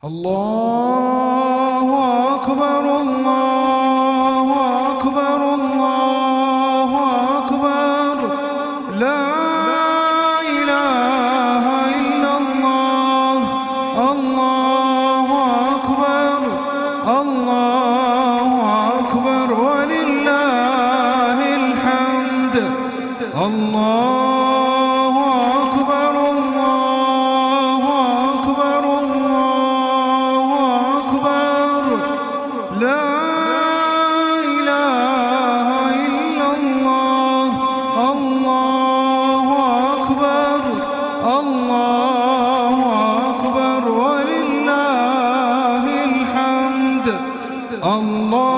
الله أكبر الله أكبر الله أكبر لا إله إلا الله الله أكبر الله أكبر ولله الحمد الله أكبر الله أكبر الله أكبر لا إله إلا الله الله أكبر الله أكبر ولله الحمد الله